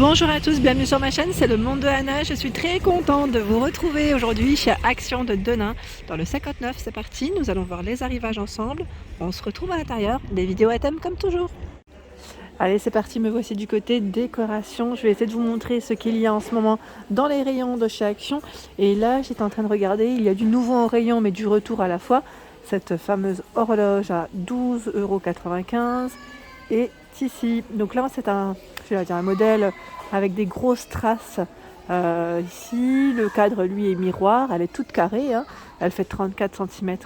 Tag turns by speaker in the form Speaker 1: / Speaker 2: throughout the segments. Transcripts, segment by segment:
Speaker 1: Bonjour à tous, bienvenue sur ma chaîne, c'est le monde de Anna. Je suis très contente de vous retrouver aujourd'hui chez Action de Denain dans le 59. C'est parti, nous allons voir les arrivages ensemble. On se retrouve à l'intérieur, des vidéos à thème comme toujours. Allez, c'est parti, me voici du côté décoration. Je vais essayer de vous montrer ce qu'il y a en ce moment dans les rayons de chez Action. Et là, j'étais en train de regarder, il y a du nouveau en rayon mais du retour à la fois. Cette fameuse horloge à 12,95 € et ici. Donc là, c'est un modèle avec des grosses traces. Ici, le cadre, lui, est miroir. Elle est toute carrée. Hein. Elle fait 34 cm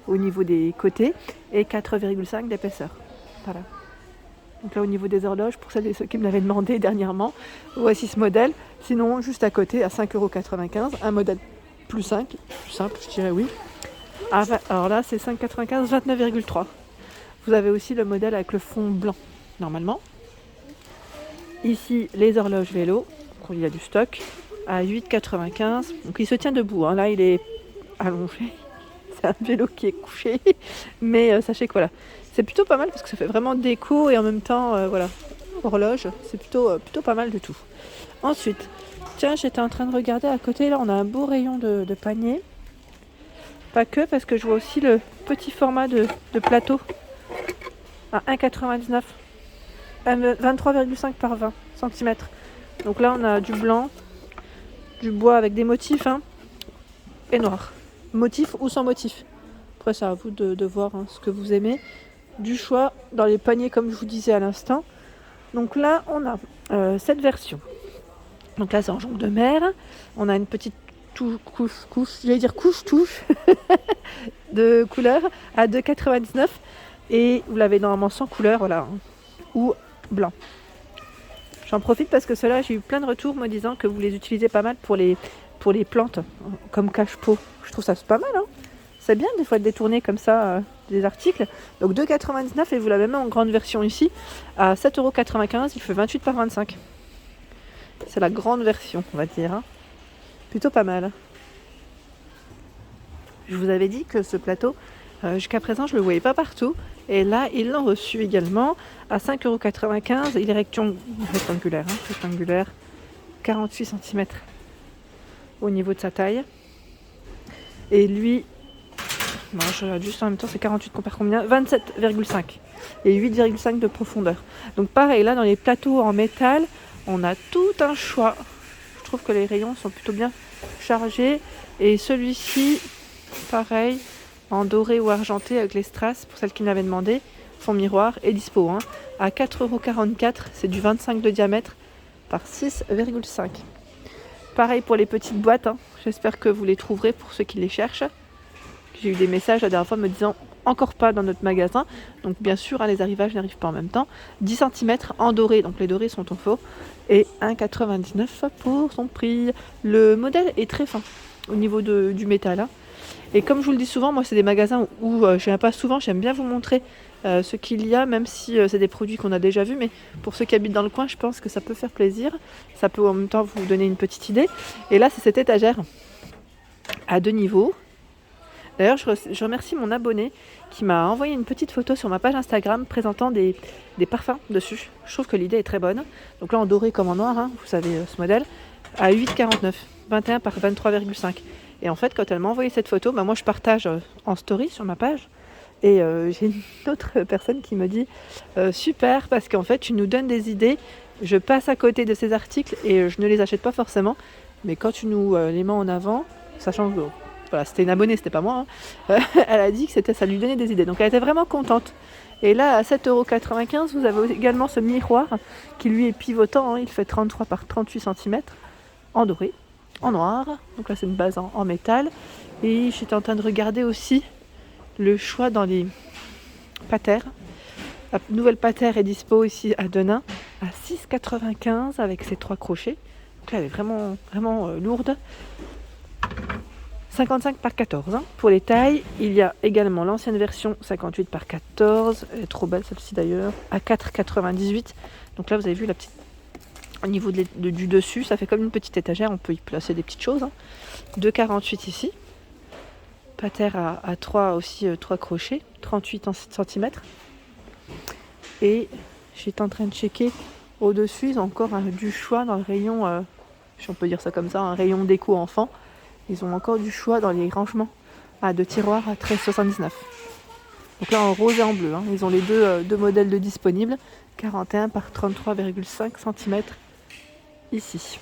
Speaker 1: au niveau des côtés et 4,5 d'épaisseur. Voilà. Donc là, au niveau des horloges, pour celles et ceux qui me l'avaient demandé dernièrement, voici ce modèle. Sinon, juste à côté, à 5,95 €, un modèle plus simple, je dirais oui. Alors là, c'est 5,95 €, 29,3 €. Vous avez aussi le modèle avec le fond blanc, normalement. Ici, les horloges vélo, il y a du stock, à 8,95 €. Donc il se tient debout, hein. Là il est allongé, c'est un vélo qui est couché. Mais sachez que voilà, c'est plutôt pas mal parce que ça fait vraiment déco et en même temps, voilà, horloge, c'est plutôt pas mal du tout. Ensuite, tiens, j'étais en train de regarder à côté, là on a un beau rayon de panier. Pas que, parce que je vois aussi le petit format de plateau à 1,99 €, 23,5 par 20 cm. Donc là on a du blanc, du bois avec des motifs, hein, et noir. Motif ou sans motif. Après c'est à vous de voir, hein, ce que vous aimez. Du choix dans les paniers comme je vous disais à l'instant. Donc là on a cette version. Donc là c'est en jonc de mer. On a une petite couche touche de couleur à 2,99 € et vous l'avez normalement sans couleur, voilà, hein, ou blanc. J'en profite parce que ceux-là, j'ai eu plein de retours me disant que vous les utilisez pas mal pour les plantes, comme cache-pot. Je trouve ça pas mal, hein. C'est bien des fois de détourner comme ça des articles. Donc 2,99 € et vous l'avez même en grande version ici à 7,95 €. Il fait 28 par 25. C'est la grande version, on va dire, hein. Plutôt pas mal. Je vous avais dit que ce plateau, jusqu'à présent, je ne le voyais pas partout. Et là, ils l'ont reçu également à 5,95 €. Il est rectangulaire, hein, rectangulaire, 48 cm au niveau de sa taille. Et lui, non, je regarde juste en même temps, c'est 48, compare combien ? 27,5 et 8,5 de profondeur. Donc pareil, là, dans les plateaux en métal, on a tout un choix. Je trouve que les rayons sont plutôt bien chargés. Et celui-ci, pareil, en doré ou argenté avec les strass, pour celles qui me l'avaient demandé, fond miroir est dispo, hein, à 4,44 €. C'est du 25 de diamètre par 6,5. Pareil pour les petites boîtes, hein. J'espère que vous les trouverez pour ceux qui les cherchent. J'ai eu des messages la dernière fois me disant encore pas dans notre magasin. Donc bien sûr, hein, les arrivages n'arrivent pas en même temps. 10 cm en doré, donc les dorés sont en faux. Et 1,99 € pour son prix. Le modèle est très fin au niveau du métal, hein. Et comme je vous le dis souvent, moi c'est des magasins où je viens pas souvent, j'aime bien vous montrer ce qu'il y a, même si c'est des produits qu'on a déjà vus, mais pour ceux qui habitent dans le coin, je pense que ça peut faire plaisir. Ça peut en même temps vous donner une petite idée. Et là, c'est cette étagère à 2 niveaux. D'ailleurs, je remercie mon abonné qui m'a envoyé une petite photo sur ma page Instagram présentant des parfums dessus. Je trouve que l'idée est très bonne. Donc là, en doré comme en noir, hein, vous savez ce modèle, à 8,49 €, 21 par 23,5. Et en fait, quand elle m'a envoyé cette photo, moi je partage en story sur ma page. Et j'ai une autre personne qui me dit super, parce qu'en fait tu nous donnes des idées. Je passe à côté de ces articles et je ne les achète pas forcément. Mais quand tu nous les mets en avant, sachant que voilà, c'était une abonnée, c'était pas moi, hein, elle a dit que ça lui donnait des idées. Donc elle était vraiment contente. Et là, à 7,95 €, vous avez également ce miroir qui lui est pivotant, hein. Il fait 33 par 38 cm en doré, en noir. Donc là c'est une base en métal. Et j'étais en train de regarder aussi le choix dans les patères. La nouvelle patère est dispo ici à Denain à 6,95 € avec ses 3 crochets. Donc là elle est vraiment lourde. 55 par 14, hein. Pour les tailles, il y a également l'ancienne version 58 par 14. Elle est trop belle celle-ci d'ailleurs, à 4,98 €. Donc là vous avez vu la petite, au niveau du dessus, ça fait comme une petite étagère, on peut y placer des petites choses, hein. 2,48 € ici. Patère à 3 aussi, 3 crochets, 38 cm. Et j'étais en train de checker Au-dessus, ils ont encore du choix dans le rayon, si on peut dire ça comme ça, un rayon déco enfant. Ils ont encore du choix dans les rangements de tiroirs à 13,79. Donc là en rose et en bleu, hein. Ils ont les deux modèles de disponibles, 41 par 33,5 cm ici.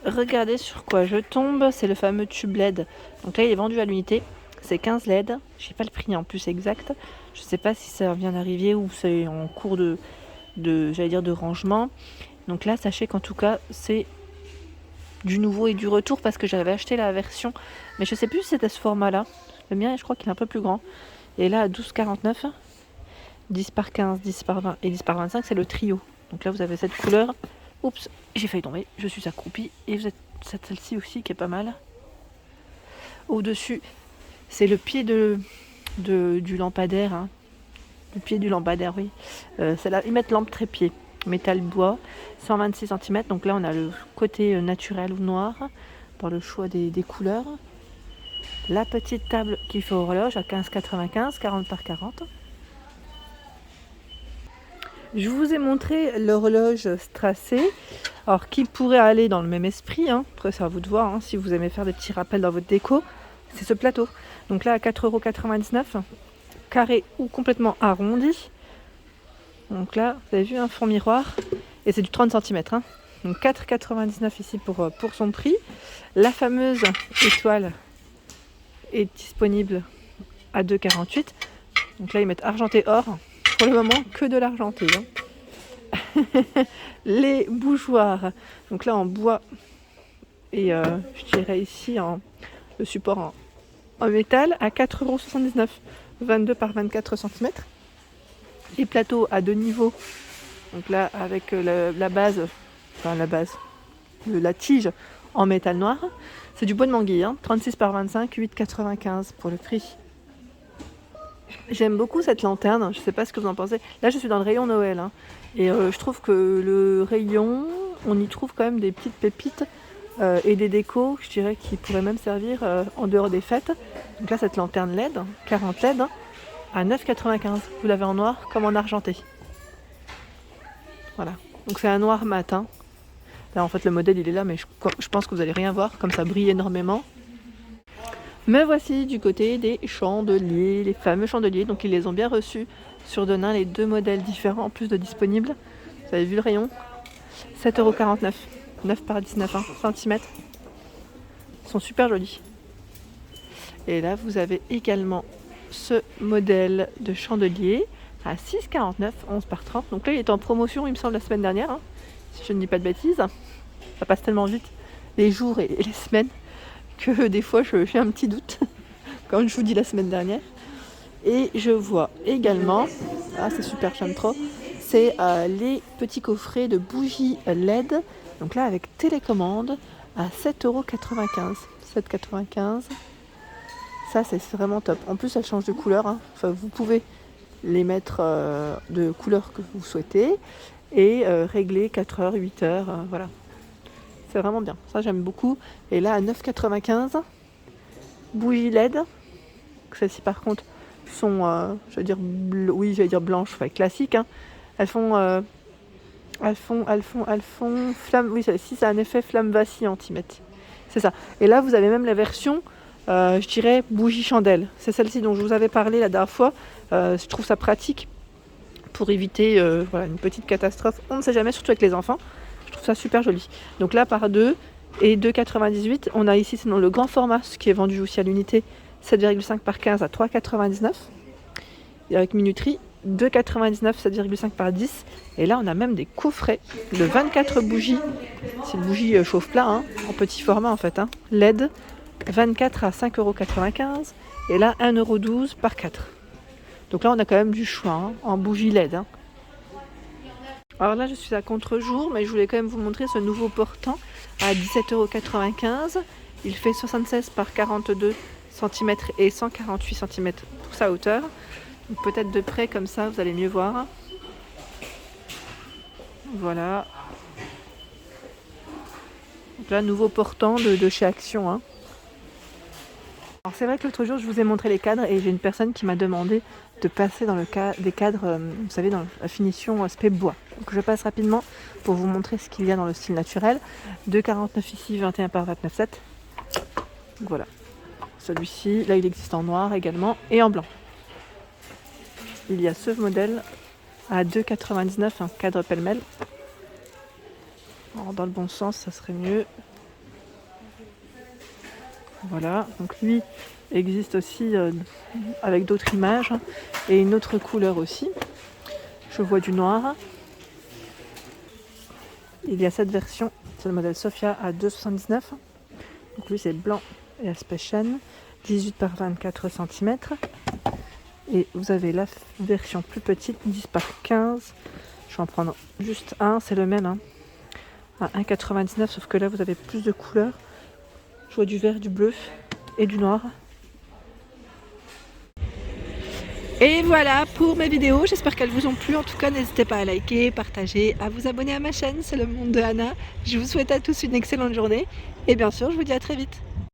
Speaker 1: Regardez sur quoi je tombe, c'est le fameux tube LED. Donc là il est vendu à l'unité, c'est 15 LED, je sais pas le prix en plus exact. Je sais pas si ça vient d'arriver ou c'est en cours de rangement. Donc là sachez qu'en tout cas c'est du nouveau et du retour parce que j'avais acheté la version, mais je sais plus si c'était ce format là. Le mien je crois qu'il est un peu plus grand. Et là à 12,49, 10 par 15, 10 par 20 et 10 par 25 c'est le trio. Donc là vous avez cette couleur. Oups, j'ai failli tomber, je suis accroupie. Et vous êtes celle-ci aussi qui est pas mal. Au-dessus, c'est le pied du lampadaire. Hein. Le pied du lampadaire, oui. C'est là, ils mettent lampe trépied, métal bois, 126 cm. Donc là, on a le côté naturel ou noir, par le choix des couleurs. La petite table qui fait horloge à 15,95, 40 par 40. Je vous ai montré l'horloge Stracé, alors qui pourrait aller dans le même esprit, hein. Après c'est à vous de voir, hein, si vous aimez faire des petits rappels dans votre déco, c'est ce plateau. Donc là à 4,99 €, carré ou complètement arrondi. Donc là, vous avez vu un fond miroir, et c'est du 30 cm. Hein. Donc 4,99 € ici pour son prix. La fameuse étoile est disponible à 2,48 €. Donc là ils mettent argenté or. Pour le moment, que de l'argenté. Hein. Les bougeoirs, donc là en bois et je dirais ici le support en métal à 4,79 €, 22 par 24 cm. Les plateaux à deux niveaux, donc là avec la base, la tige en métal noir. C'est du bois de manguier, hein, 36 par 25, 8,95 € pour le prix. J'aime beaucoup cette lanterne, je sais pas ce que vous en pensez. Là je suis dans le rayon Noël, hein, et je trouve que le rayon, on y trouve quand même des petites pépites et des décos, je dirais, qui pourraient même servir en dehors des fêtes. Donc là cette lanterne LED, 40 LED, à 9,95 €. Vous l'avez en noir comme en argenté. Voilà, donc c'est un noir mat. Hein. Là en fait le modèle il est là, mais je pense que vous allez rien voir, comme ça brille énormément. Me voici du côté des chandeliers, les fameux chandeliers. Donc ils les ont bien reçus sur Denain, les deux modèles différents en plus de disponibles. Vous avez vu le rayon, 7,49 €, 9 par 19 cm. Ils sont super jolis. Et là vous avez également ce modèle de chandelier à 6,49 €, 11 par 30. Donc là il est en promotion il me semble la semaine dernière, hein, si je ne dis pas de bêtises. Ça passe tellement vite les jours et les semaines que des fois j'ai un petit doute, comme je vous dis la semaine dernière. Et je vois également, c'est super, j'aime trop, c'est les petits coffrets de bougies LED, donc là avec télécommande à 7,95 €, 7,95 €. Ça c'est vraiment top. En plus elles changent de couleur, hein. Enfin, vous pouvez les mettre de couleur que vous souhaitez et régler 4 heures, 8 heures, voilà. C'est vraiment bien, ça j'aime beaucoup. Et là à 9,95 €, bougies LED. Celles-ci par contre sont, j'allais dire blanches, enfin classiques. Hein. Elles font flamme. Oui, celle-ci c'est un effet flamme vacillante, ils mettent. C'est ça. Et là vous avez même la version, je dirais bougie chandelle. C'est celle-ci dont je vous avais parlé la dernière fois. Je trouve ça pratique pour éviter une petite catastrophe. On ne sait jamais, surtout avec les enfants. Je trouve ça super joli. Donc là par 2 et 2,98 €. On a ici sinon le grand format, ce qui est vendu aussi à l'unité, 7,5 par 15 à 3,99 €. Et avec minuterie, 2,99 €, 7,5 par 10. Et là on a même des coffrets de 24 bougies. C'est une bougie chauffe-plat, hein, en petit format en fait. Hein. LED, 24 à 5,95 €. Et là 1,12 € par 4. Donc là on a quand même du choix, hein, en bougie LED. Hein. Alors là je suis à contre-jour, mais je voulais quand même vous montrer ce nouveau portant à 17,95 €. Il fait 76 par 42 cm et 148 cm pour sa hauteur. Donc peut-être de près comme ça vous allez mieux voir. Voilà. Donc là nouveau portant de chez Action. Hein. Alors c'est vrai que l'autre jour je vous ai montré les cadres et j'ai une personne qui m'a demandé de passer dans des cadres, vous savez, dans la finition aspect bois. Donc je passe rapidement pour vous montrer ce qu'il y a dans le style naturel. 2,49 ici, 21 par 29,7. Donc voilà. Celui-ci, là il existe en noir également et en blanc. Il y a ce modèle à 2,99, un cadre pêle-mêle. Dans le bon sens, ça serait mieux. Voilà, donc lui existe aussi avec d'autres images et une autre couleur aussi. Je vois du noir. Il y a cette version, c'est le modèle Sophia à 2,79. Donc lui c'est blanc et aspect chêne, 18 par 24 cm. Et vous avez la version plus petite, 10 par 15. Je vais en prendre juste un, c'est le même, à 1,99, sauf que là vous avez plus de couleurs. Je vois du vert, du bleu et du noir. Et voilà pour mes vidéos, j'espère qu'elles vous ont plu. En tout cas, n'hésitez pas à liker, partager, à vous abonner à ma chaîne, c'est le monde de Anna. Je vous souhaite à tous une excellente journée et bien sûr, je vous dis à très vite.